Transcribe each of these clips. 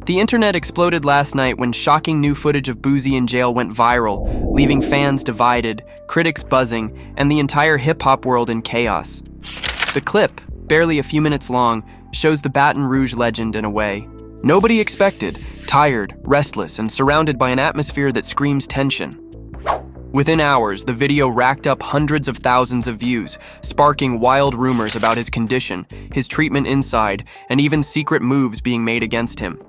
The internet exploded last night when shocking new footage of Boosie in jail went viral, leaving fans divided, critics buzzing, and the entire hip-hop world in chaos. The clip, barely a few minutes long, shows the Baton Rouge legend in a way nobody expected, tired, restless, and surrounded by an atmosphere that screams tension. Within hours, the video racked up hundreds of thousands of views, sparking wild rumors about his condition, his treatment inside, and even secret moves being made against him.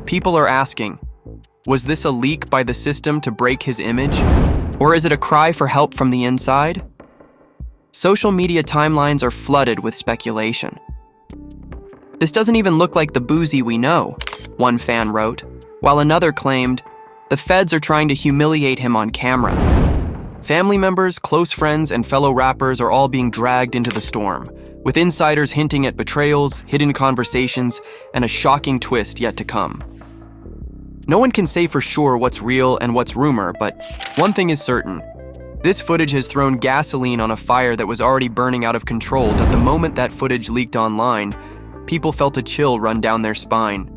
People are asking, was this a leak by the system to break his image? Or is it a cry for help from the inside? Social media timelines are flooded with speculation. "This doesn't even look like the Boosie we know," one fan wrote, while another claimed, "The feds are trying to humiliate him on camera." Family members, close friends, and fellow rappers are all being dragged into the storm, with insiders hinting at betrayals, hidden conversations, and a shocking twist yet to come. No one can say for sure what's real and what's rumor, but one thing is certain. This footage has thrown gasoline on a fire that was already burning out of control. At the moment that footage leaked online, people felt a chill run down their spine.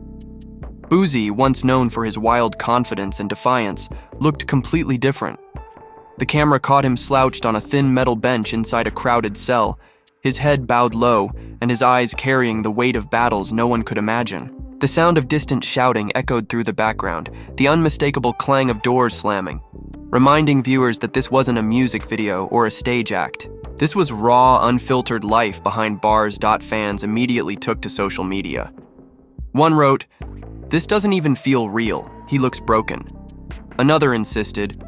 Boosie, once known for his wild confidence and defiance, looked completely different. The camera caught him slouched on a thin metal bench inside a crowded cell, his head bowed low and his eyes carrying the weight of battles no one could imagine. The sound of distant shouting echoed through the background, the unmistakable clang of doors slamming, reminding viewers that this wasn't a music video or a stage act. This was raw, unfiltered life behind bars. Fans immediately took to social media. One wrote, "This doesn't even feel real. He looks broken." Another insisted,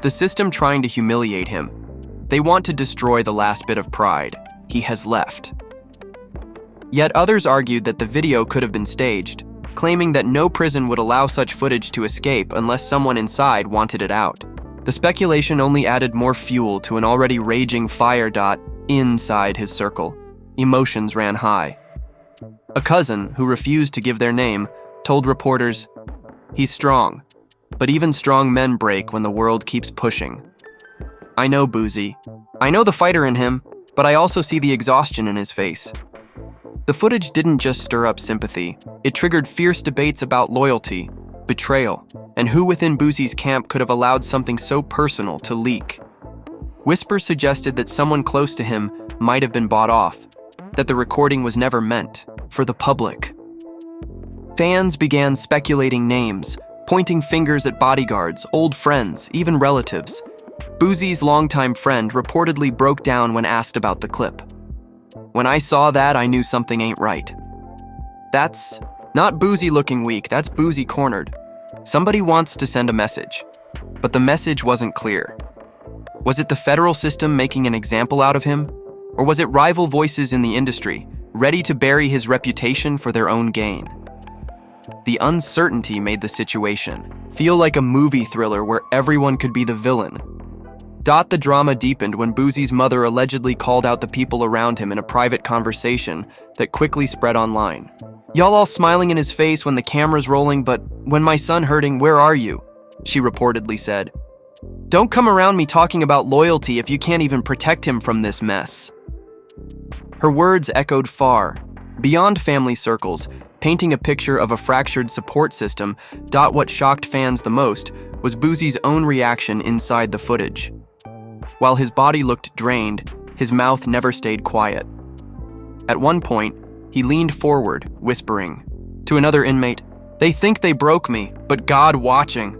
"The system trying to humiliate him. They want to destroy the last bit of pride. He has left." Yet others argued that the video could have been staged, claiming that no prison would allow such footage to escape unless someone inside wanted it out. The speculation only added more fuel to an already raging fire. Inside his circle, emotions ran high. A cousin, who refused to give their name, told reporters, "He's strong, but even strong men break when the world keeps pushing. I know Boosie. I know the fighter in him, but I also see the exhaustion in his face." The footage didn't just stir up sympathy, it triggered fierce debates about loyalty, betrayal, and who within Boosie's camp could have allowed something so personal to leak. Whispers suggested that someone close to him might have been bought off, that the recording was never meant for the public. Fans began speculating names, pointing fingers at bodyguards, old friends, even relatives. Boosie's longtime friend reportedly broke down when asked about the clip. "When I saw that, I knew something ain't right. That's not Boosie looking weak, that's Boosie cornered. Somebody wants to send a message." But the message wasn't clear. Was it the federal system making an example out of him? Or was it rival voices in the industry, ready to bury his reputation for their own gain? The uncertainty made the situation feel like a movie thriller where everyone could be the villain. The drama deepened when Boosie's mother allegedly called out the people around him in a private conversation that quickly spread online. "Y'all all smiling in his face when the camera's rolling, but when my son hurting, where are you?" she reportedly said. "Don't come around me talking about loyalty if you can't even protect him from this mess." Her words echoed far, beyond family circles, painting a picture of a fractured support system. What shocked fans the most was Boosie's own reaction inside the footage. While his body looked drained, his mouth never stayed quiet. At one point, he leaned forward, whispering to another inmate, "They think they broke me, but God watching."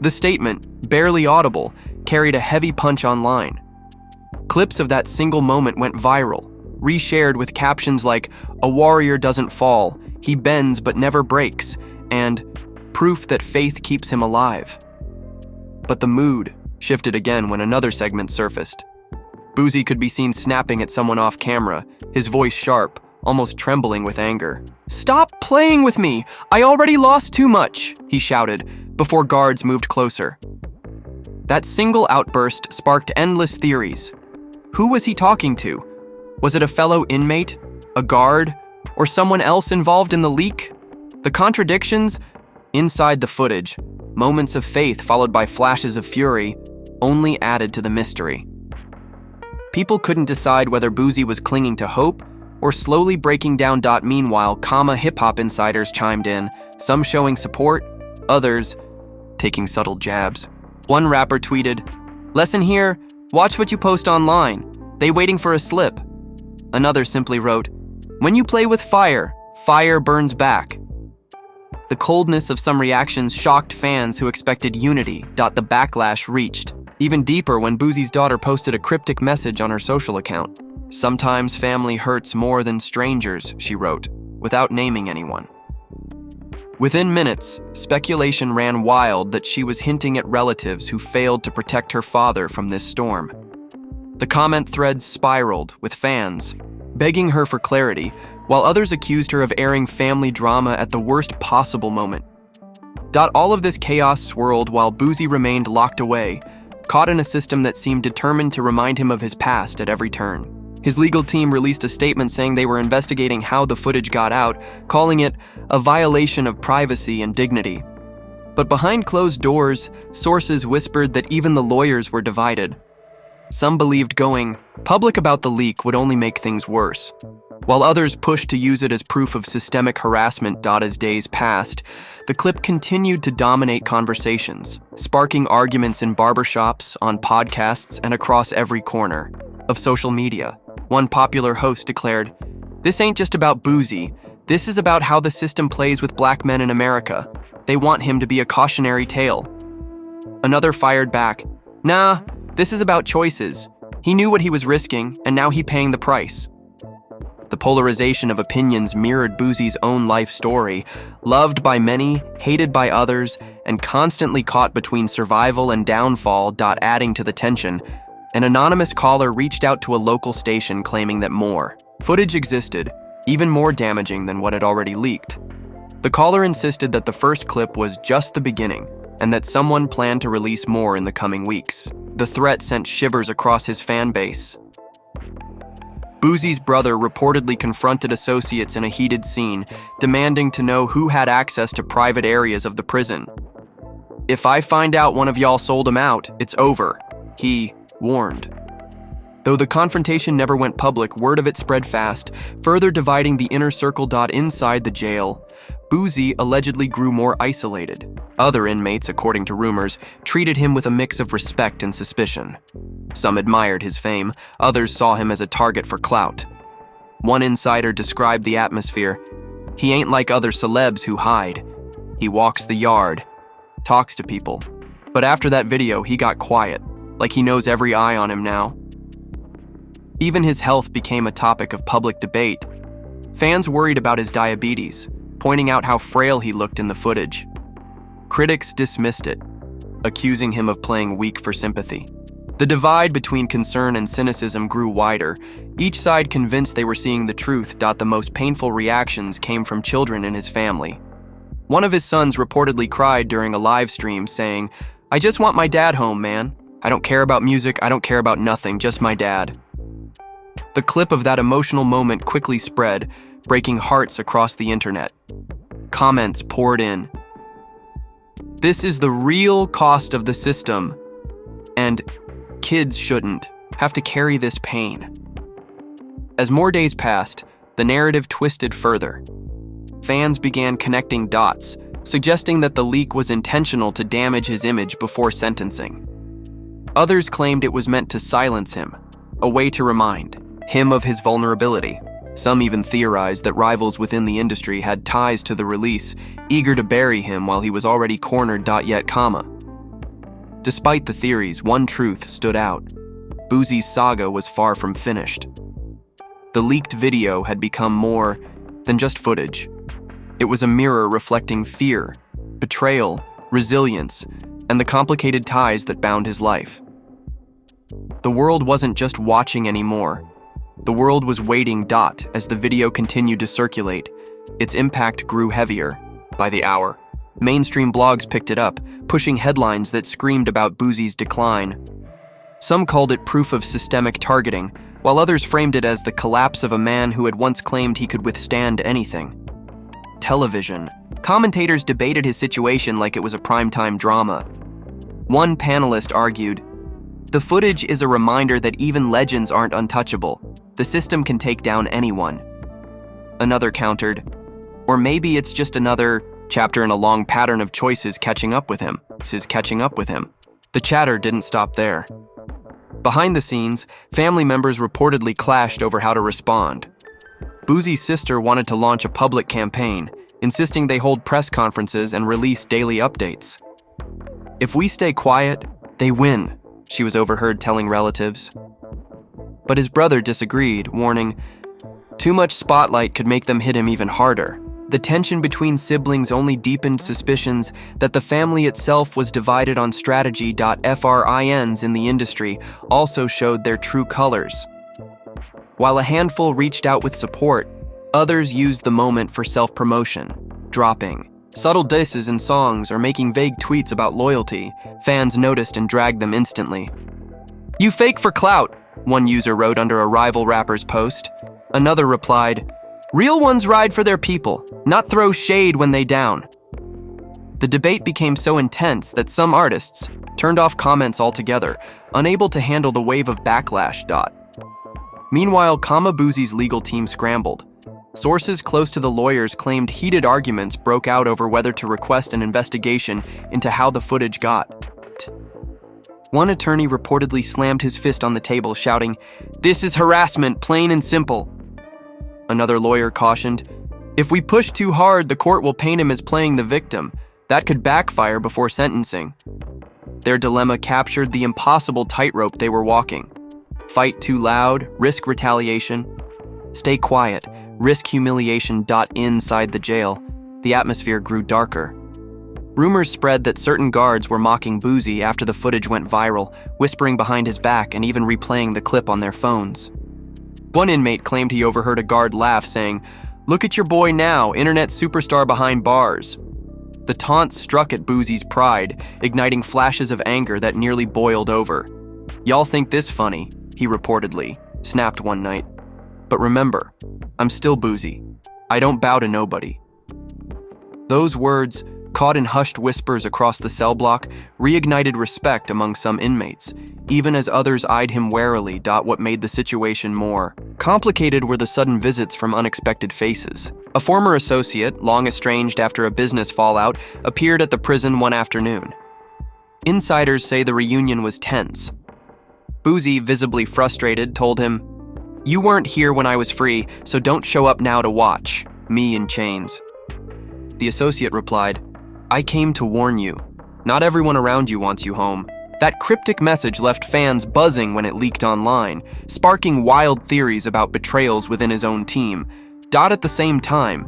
The statement, barely audible, carried a heavy punch online. Clips of that single moment went viral, reshared with captions like, "A warrior doesn't fall, he bends but never breaks," and "Proof that faith keeps him alive." But the mood shifted again when another segment surfaced. Boosie could be seen snapping at someone off camera, his voice sharp, almost trembling with anger. "Stop playing with me! I already lost too much!" he shouted, before guards moved closer. That single outburst sparked endless theories. Who was he talking to? Was it a fellow inmate, a guard, or someone else involved in the leak? The contradictions inside the footage, moments of faith followed by flashes of fury, only added to the mystery. People couldn't decide whether Boosie was clinging to hope or slowly breaking down. Meanwhile, hip-hop insiders chimed in, some showing support, others taking subtle jabs. One rapper tweeted, "Lesson here, watch what you post online. They waiting for a slip." Another simply wrote, "When you play with fire, fire burns back." The coldness of some reactions shocked fans who expected unity. The backlash reached even deeper when Boosie's daughter posted a cryptic message on her social account. "Sometimes family hurts more than strangers," she wrote, without naming anyone. Within minutes, speculation ran wild that she was hinting at relatives who failed to protect her father from this storm. The comment threads spiraled, with fans begging her for clarity, while others accused her of airing family drama at the worst possible moment. All of this chaos swirled while Boosie remained locked away, caught in a system that seemed determined to remind him of his past at every turn. His legal team released a statement saying they were investigating how the footage got out, calling it a violation of privacy and dignity. But behind closed doors, sources whispered that even the lawyers were divided. Some believed going public about the leak would only make things worse, while others pushed to use it as proof of systemic harassment. As days passed, the clip continued to dominate conversations, sparking arguments in barbershops, on podcasts, and across every corner of social media. One popular host declared, "This ain't just about Boosie, this is about how the system plays with black men in America. They want him to be a cautionary tale." Another fired back, "Nah, this is about choices. He knew what he was risking, and now he's paying the price." The polarization of opinions mirrored Boosie's own life story, loved by many, hated by others, and constantly caught between survival and downfall. Adding to the tension, an anonymous caller reached out to a local station claiming that more footage existed, even more damaging than what had already leaked. The caller insisted that the first clip was just the beginning, and that someone planned to release more in the coming weeks. The threat sent shivers across his fan base. Boosie's brother reportedly confronted associates in a heated scene, demanding to know who had access to private areas of the prison. "If I find out one of y'all sold him out, it's over," he warned. Though the confrontation never went public, word of it spread fast, further dividing the inner circle. Inside the jail, Boosie allegedly grew more isolated. Other inmates, according to rumors, treated him with a mix of respect and suspicion. Some admired his fame, others saw him as a target for clout. One insider described the atmosphere. "He ain't like other celebs who hide. He walks the yard, talks to people. But after that video, he got quiet, like he knows every eye on him now." Even his health became a topic of public debate. Fans worried about his diabetes, pointing out how frail he looked in the footage. Critics dismissed it, accusing him of playing weak for sympathy. The divide between concern and cynicism grew wider, each side convinced they were seeing the truth. The most painful reactions came from children in his family. One of his sons reportedly cried during a live stream, saying, "I just want my dad home, man. I don't care about music, I don't care about nothing, just my dad." The clip of that emotional moment quickly spread, breaking hearts across the internet. Comments poured in. "This is the real cost of the system," and "kids shouldn't have to carry this pain." As more days passed, the narrative twisted further. Fans began connecting dots, suggesting that the leak was intentional to damage his image before sentencing. Others claimed it was meant to silence him, a way to remind him of his vulnerability. Some even theorized that rivals within the industry had ties to the release, eager to bury him while he was already cornered. Despite the theories, one truth stood out. Boosie's saga was far from finished. The leaked video had become more than just footage. It was a mirror reflecting fear, betrayal, resilience, and the complicated ties that bound his life. The world wasn't just watching anymore. The world was waiting. As the video continued to circulate, its impact grew heavier. By the hour, mainstream blogs picked it up, pushing headlines that screamed about Boosie's decline. Some called it proof of systemic targeting, while others framed it as the collapse of a man who had once claimed he could withstand anything. Television. Commentators debated his situation like it was a primetime drama. One panelist argued, "The footage is a reminder that even legends aren't untouchable. The system can take down anyone." Another countered, or maybe it's just another chapter in a long pattern of choices catching up with him. The chatter didn't stop there. Behind the scenes, family members reportedly clashed over how to respond. Boosie's sister wanted to launch a public campaign, insisting they hold press conferences and release daily updates. If we stay quiet, they win, she was overheard telling relatives. But his brother disagreed, warning, too much spotlight could make them hit him even harder. The tension between siblings only deepened suspicions that the family itself was divided on strategy. FRINs in the industry also showed their true colors. While a handful reached out with support, others used the moment for self-promotion, dropping subtle disses in songs or making vague tweets about loyalty. Fans noticed and dragged them instantly. "You fake for clout," one user wrote under a rival rapper's post. Another replied, "Real ones ride for their people, not throw shade when they down." The debate became so intense that some artists turned off comments altogether, unable to handle the wave of backlash. Meanwhile, Boosie's legal team scrambled. Sources close to the lawyers claimed heated arguments broke out over whether to request an investigation into how the footage got. One attorney reportedly slammed his fist on the table, shouting, "This is harassment, plain and simple." Another lawyer cautioned, "If we push too hard, the court will paint him as playing the victim. That could backfire before sentencing." Their dilemma captured the impossible tightrope they were walking. Fight too loud, risk retaliation. Stay quiet, risk humiliation. Inside the jail, the atmosphere grew darker. Rumors spread that certain guards were mocking Boosie after the footage went viral, whispering behind his back and even replaying the clip on their phones. One inmate claimed he overheard a guard laugh, saying, "Look at your boy now, internet superstar behind bars." The taunt struck at Boosie's pride, igniting flashes of anger that nearly boiled over. "Y'all think this funny," he reportedly snapped one night. "But remember, I'm still Boosie. I don't bow to nobody." Those words, caught in hushed whispers across the cell block, reignited respect among some inmates, even as others eyed him warily. What made the situation more complicated were the sudden visits from unexpected faces. A former associate, long estranged after a business fallout, appeared at the prison one afternoon. Insiders say the reunion was tense. Boosie, visibly frustrated, told him, "You weren't here when I was free, so don't show up now to watch me in chains." The associate replied, "I came to warn you. Not everyone around you wants you home." That cryptic message left fans buzzing when it leaked online, sparking wild theories about betrayals within his own team. At the same time,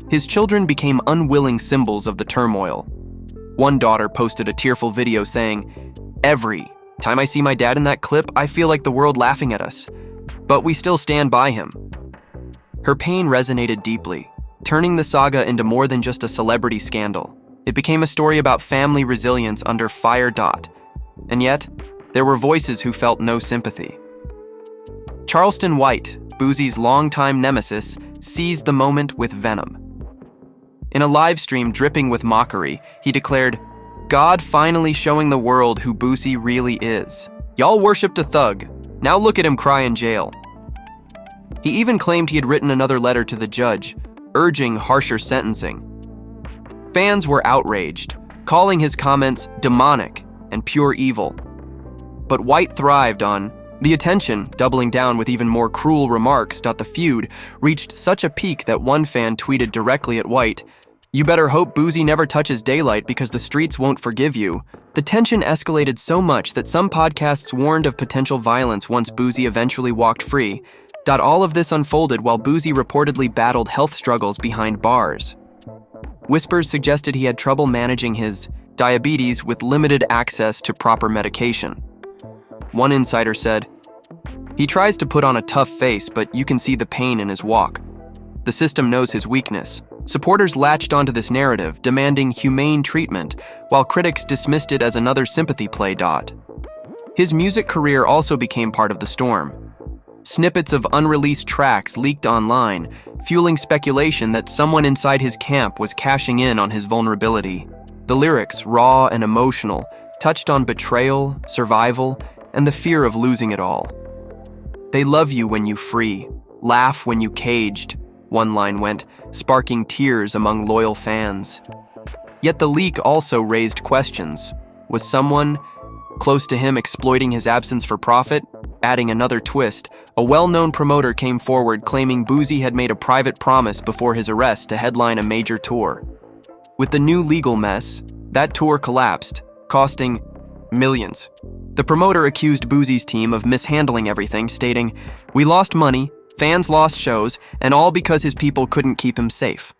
his children became unwilling symbols of the turmoil. One daughter posted a tearful video saying, "Every time I see my dad in that clip, I feel like the world laughing at us. But we still stand by him." Her pain resonated deeply, turning the saga into more than just a celebrity scandal. It became a story about family resilience under fire. And yet, there were voices who felt no sympathy. Charleston White, Boosie's longtime nemesis, seized the moment with venom. In a live stream dripping with mockery, he declared, "God finally showing the world who Boosie really is. Y'all worshipped a thug. Now look at him cry in jail." He even claimed he had written another letter to the judge, urging harsher sentencing. Fans were outraged, calling his comments demonic and pure evil. But White thrived on the attention, doubling down with even more cruel remarks. The feud reached such a peak that one fan tweeted directly at White, "You better hope Boosie never touches daylight because the streets won't forgive you." The tension escalated so much that some podcasts warned of potential violence once Boosie eventually walked free. All of this unfolded while Boosie reportedly battled health struggles behind bars. Whispers suggested he had trouble managing his diabetes with limited access to proper medication. One insider said, "He tries to put on a tough face, but you can see the pain in his walk. The system knows his weakness." Supporters latched onto this narrative, demanding humane treatment, while critics dismissed it as another sympathy play. His music career also became part of the storm. Snippets of unreleased tracks leaked online, fueling speculation that someone inside his camp was cashing in on his vulnerability. The lyrics, raw and emotional, touched on betrayal, survival, and the fear of losing it all. "They love you when you free, laugh when you caged, one line went, sparking tears among loyal fans. Yet the leak also raised questions. Was someone close to him exploiting his absence for profit? Adding another twist, a well-known promoter came forward claiming Boosie had made a private promise before his arrest to headline a major tour. With the new legal mess, that tour collapsed, costing millions. The promoter accused Boosie's team of mishandling everything, stating, "We lost money, fans lost shows, and all because his people couldn't keep him safe."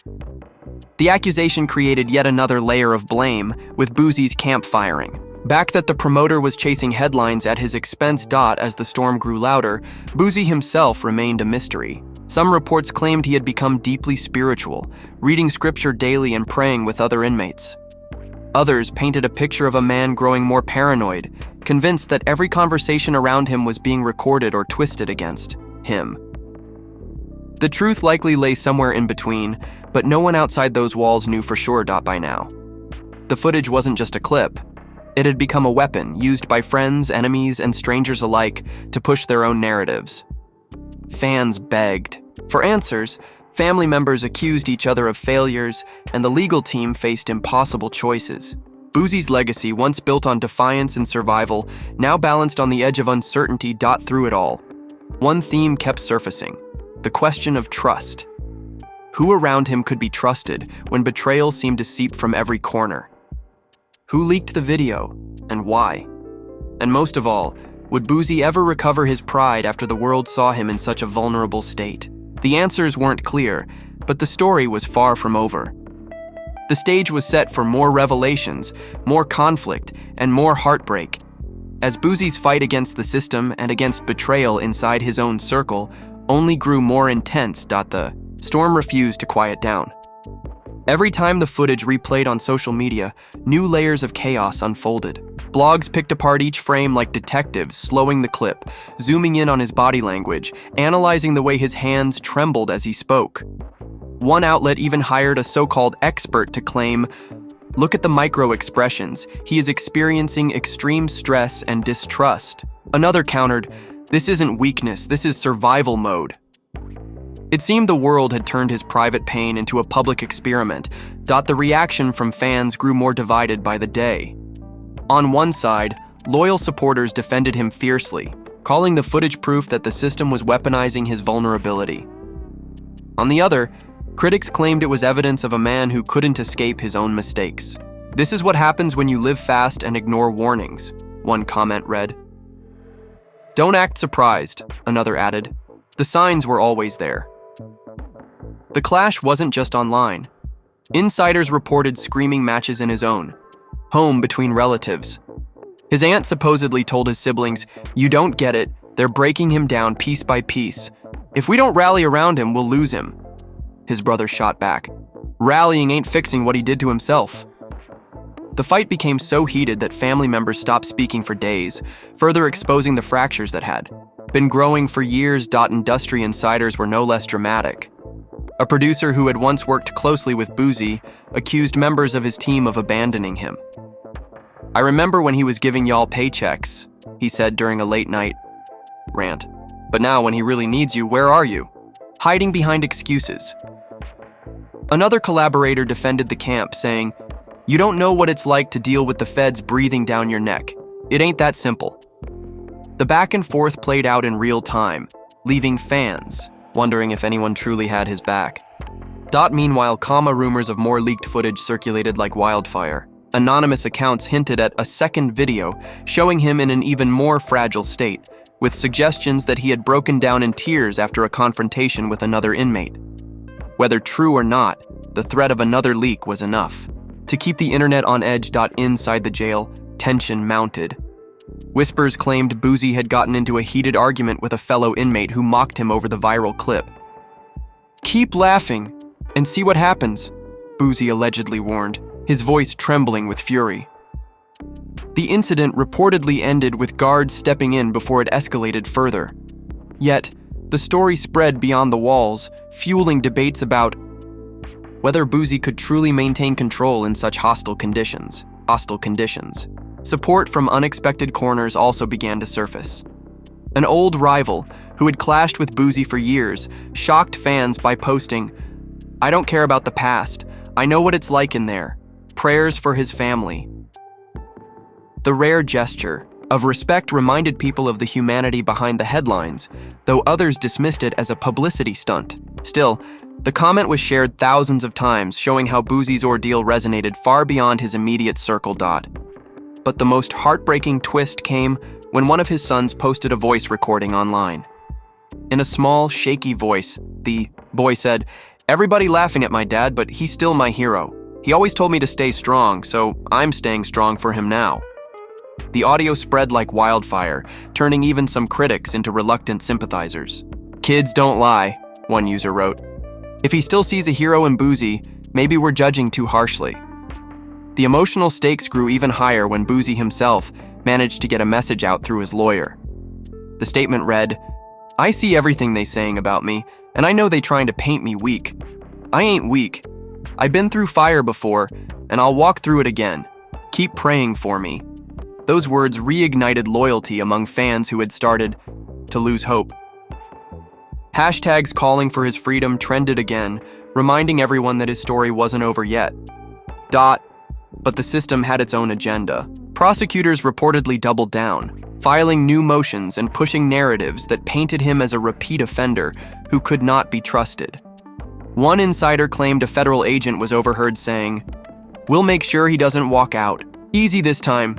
The accusation created yet another layer of blame, with Boosie's camp firing. Back that the promoter was chasing headlines at his expense. As the storm grew louder, Boosie himself remained a mystery. Some reports claimed he had become deeply spiritual, reading scripture daily and praying with other inmates. Others painted a picture of a man growing more paranoid, convinced that every conversation around him was being recorded or twisted against him. The truth likely lay somewhere in between, but no one outside those walls knew for sure. By now, the footage wasn't just a clip. It had become a weapon used by friends, enemies, and strangers alike to push their own narratives. Fans begged for answers, family members accused each other of failures, and the legal team faced impossible choices. Boosie's legacy, once built on defiance and survival, now balanced on the edge of uncertainty. Through it all, one theme kept surfacing: the question of trust. Who around him could be trusted when betrayal seemed to seep from every corner? Who leaked the video, and why? And most of all, would Boosie ever recover his pride after the world saw him in such a vulnerable state? The answers weren't clear, but the story was far from over. The stage was set for more revelations, more conflict, and more heartbreak. As Boosie's fight against the system and against betrayal inside his own circle only grew more intense. The storm refused to quiet down. Every time the footage replayed on social media, new layers of chaos unfolded. Blogs picked apart each frame like detectives, slowing the clip, zooming in on his body language, analyzing the way his hands trembled as he spoke. One outlet even hired a so-called expert to claim, "Look at the micro-expressions. He is experiencing extreme stress and distrust." Another countered, "This isn't weakness, this is survival mode." It seemed the world had turned his private pain into a public experiment. The reaction from fans grew more divided by the day. On one side, loyal supporters defended him fiercely, calling the footage proof that the system was weaponizing his vulnerability. On the other, critics claimed it was evidence of a man who couldn't escape his own mistakes. "This is what happens when you live fast and ignore warnings," one comment read. "Don't act surprised," another added. "The signs were always there." The clash wasn't just online. Insiders reported screaming matches in his own home between relatives. His aunt supposedly told his siblings, "You don't get it, they're breaking him down piece by piece. If we don't rally around him, we'll lose him." His brother shot back, "Rallying ain't fixing what he did to himself." The fight became so heated that family members stopped speaking for days, further exposing the fractures that had been growing for years. Industry insiders were no less dramatic. A producer who had once worked closely with Boosie accused members of his team of abandoning him. "I remember when he was giving y'all paychecks," he said during a late-night rant. "But now when he really needs you, where are you? Hiding behind excuses." Another collaborator defended the camp, saying, "You don't know what it's like to deal with the feds breathing down your neck. It ain't that simple." The back and forth played out in real time, leaving fans wondering if anyone truly had his back. Meanwhile, rumors of more leaked footage circulated like wildfire. Anonymous accounts hinted at a second video showing him in an even more fragile state, with suggestions that he had broken down in tears after a confrontation with another inmate. Whether true or not, the threat of another leak was enough to keep the internet on edge. Inside the jail, tension mounted. Whispers claimed Boosie had gotten into a heated argument with a fellow inmate who mocked him over the viral clip. "Keep laughing and see what happens," Boosie allegedly warned, his voice trembling with fury. The incident reportedly ended with guards stepping in before it escalated further. Yet, the story spread beyond the walls, fueling debates about whether Boosie could truly maintain control in such hostile conditions. Support from unexpected corners also began to surface. An old rival, who had clashed with Boosie for years, shocked fans by posting, "I don't care about the past. I know what it's like in there. Prayers for his family." The rare gesture of respect reminded people of the humanity behind the headlines, though others dismissed it as a publicity stunt. Still, the comment was shared thousands of times, showing how Boosie's ordeal resonated far beyond his immediate circle. But the most heartbreaking twist came when one of his sons posted a voice recording online. In a small, shaky voice, the boy said, "Everybody laughing at my dad, but he's still my hero. He always told me to stay strong, so I'm staying strong for him now." The audio spread like wildfire, turning even some critics into reluctant sympathizers. "Kids don't lie," one user wrote. "If he still sees a hero in Boosie, maybe we're judging too harshly." The emotional stakes grew even higher when Boosie himself managed to get a message out through his lawyer. The statement read, "I see everything they saying about me, and I know they trying to paint me weak. I ain't weak. I've been through fire before, and I'll walk through it again. Keep praying for me." Those words reignited loyalty among fans who had started to lose hope. Hashtags calling for his freedom trended again, reminding everyone that his story wasn't over yet. But the system had its own agenda. Prosecutors reportedly doubled down, filing new motions and pushing narratives that painted him as a repeat offender who could not be trusted. One insider claimed a federal agent was overheard saying, "We'll make sure he doesn't walk out. Easy this time."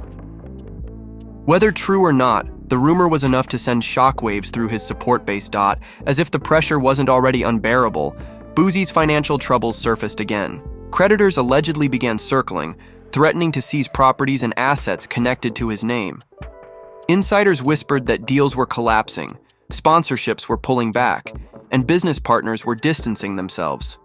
Whether true or not, the rumor was enough to send shockwaves through his support base. As if the pressure wasn't already unbearable, Boosie's financial troubles surfaced again. Creditors allegedly began circling, threatening to seize properties and assets connected to his name. Insiders whispered that deals were collapsing, sponsorships were pulling back, and business partners were distancing themselves.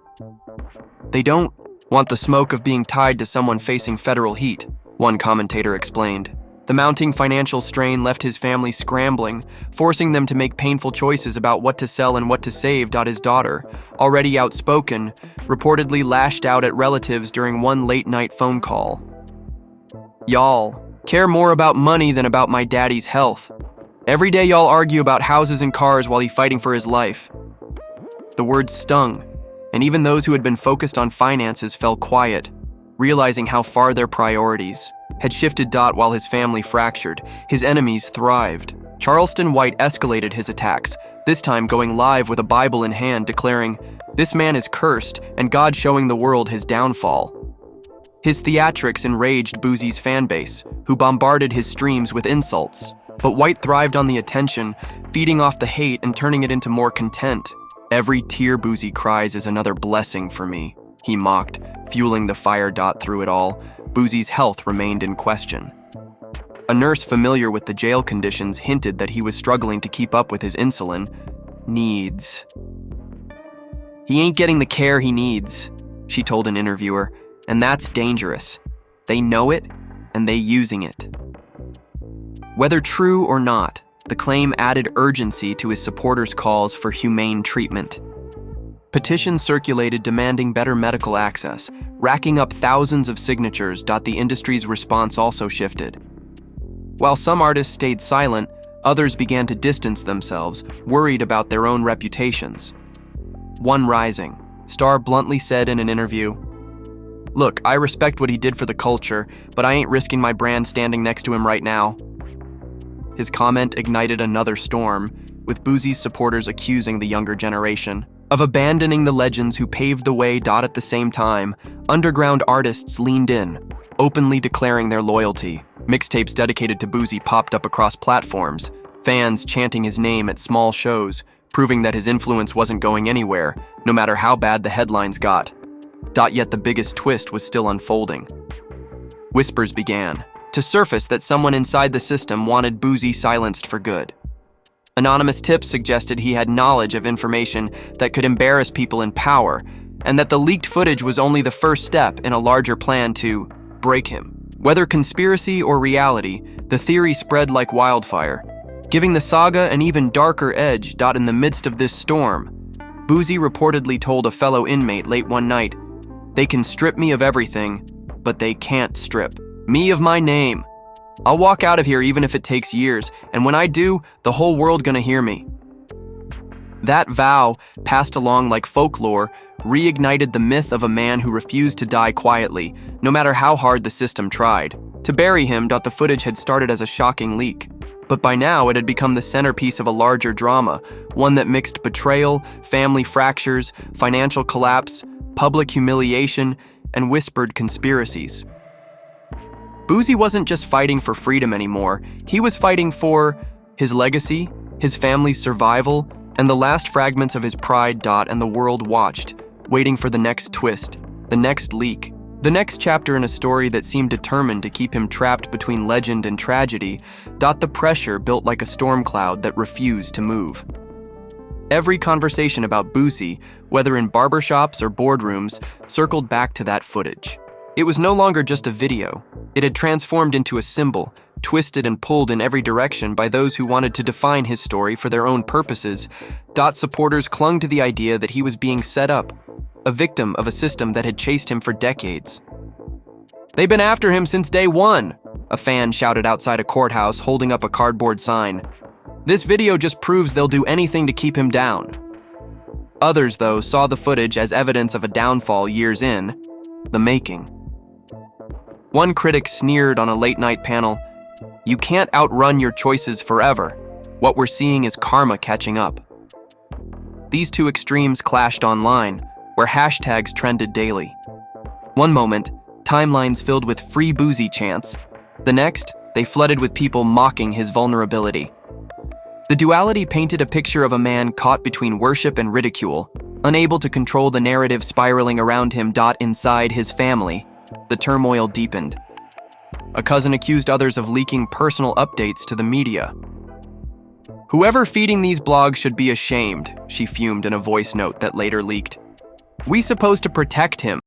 "They don't want the smoke of being tied to someone facing federal heat," one commentator explained. The mounting financial strain left his family scrambling, forcing them to make painful choices about what to sell and what to save. His daughter, already outspoken, reportedly lashed out at relatives during one late-night phone call. "Y'all care more about money than about my daddy's health. Every day y'all argue about houses and cars while he's fighting for his life." The words stung, and even those who had been focused on finances fell quiet, realizing how far their priorities had shifted. While his family fractured, his enemies thrived. Charleston White escalated his attacks, this time going live with a Bible in hand, declaring, "This man is cursed, and God showing the world his downfall." His theatrics enraged Boosie's fanbase, who bombarded his streams with insults. But White thrived on the attention, feeding off the hate and turning it into more content. "Every tear Boosie cries is another blessing for me," he mocked, fueling the fire. Through it all, Boosie's health remained in question. A nurse familiar with the jail conditions hinted that he was struggling to keep up with his insulin needs. "He ain't getting the care he needs," she told an interviewer, "and that's dangerous. They know it, and they using it." Whether true or not, the claim added urgency to his supporters' calls for humane treatment. Petitions circulated demanding better medical access, racking up thousands of signatures. The industry's response also shifted. While some artists stayed silent, others began to distance themselves, worried about their own reputations. One rising star bluntly said in an interview, "Look, I respect what he did for the culture, but I ain't risking my brand standing next to him right now." His comment ignited another storm, with Boosie's supporters accusing the younger generation of abandoning the legends who paved the way. At the same time, underground artists leaned in, openly declaring their loyalty. Mixtapes dedicated to Boosie popped up across platforms, fans chanting his name at small shows, proving that his influence wasn't going anywhere, no matter how bad the headlines got. Yet the biggest twist was still unfolding. Whispers began to surface that someone inside the system wanted Boosie silenced for good. Anonymous tips suggested he had knowledge of information that could embarrass people in power, and that the leaked footage was only the first step in a larger plan to break him. Whether conspiracy or reality, the theory spread like wildfire, giving the saga an even darker edge. In the midst of this storm, Boosie reportedly told a fellow inmate late one night, "They can strip me of everything, but they can't strip me of my name." I'll walk out of here even if it takes years, and when I do, the whole world gonna hear me. That vow, passed along like folklore, reignited the myth of a man who refused to die quietly, no matter how hard the system tried. To bury him, the footage had started as a shocking leak, but by now it had become the centerpiece of a larger drama, one that mixed betrayal, family fractures, financial collapse, public humiliation, and whispered conspiracies. Boosie wasn't just fighting for freedom anymore, he was fighting for his legacy, his family's survival, and the last fragments of his pride. And the world watched, waiting for the next twist, the next leak, the next chapter in a story that seemed determined to keep him trapped between legend and tragedy. The pressure built like a storm cloud that refused to move. Every conversation about Boosie, whether in barbershops or boardrooms, circled back to that footage. It was no longer just a video. It had transformed into a symbol, twisted and pulled in every direction by those who wanted to define his story for their own purposes. Supporters clung to the idea that he was being set up, a victim of a system that had chased him for decades. "They've been after him since day one," a fan shouted outside a courthouse holding up a cardboard sign. "This video just proves they'll do anything to keep him down." Others, though, saw the footage as evidence of a downfall years in the making. One critic sneered on a late-night panel, "You can't outrun your choices forever. What we're seeing is karma catching up." These two extremes clashed online, where hashtags trended daily. One moment, timelines filled with free Boosie chants. The next, they flooded with people mocking his vulnerability. The duality painted a picture of a man caught between worship and ridicule, unable to control the narrative spiraling around him. Inside his family, the turmoil deepened. A cousin accused others of leaking personal updates to the media. "Whoever feeding these blogs should be ashamed," she fumed in a voice note that later leaked. "We supposed to protect him."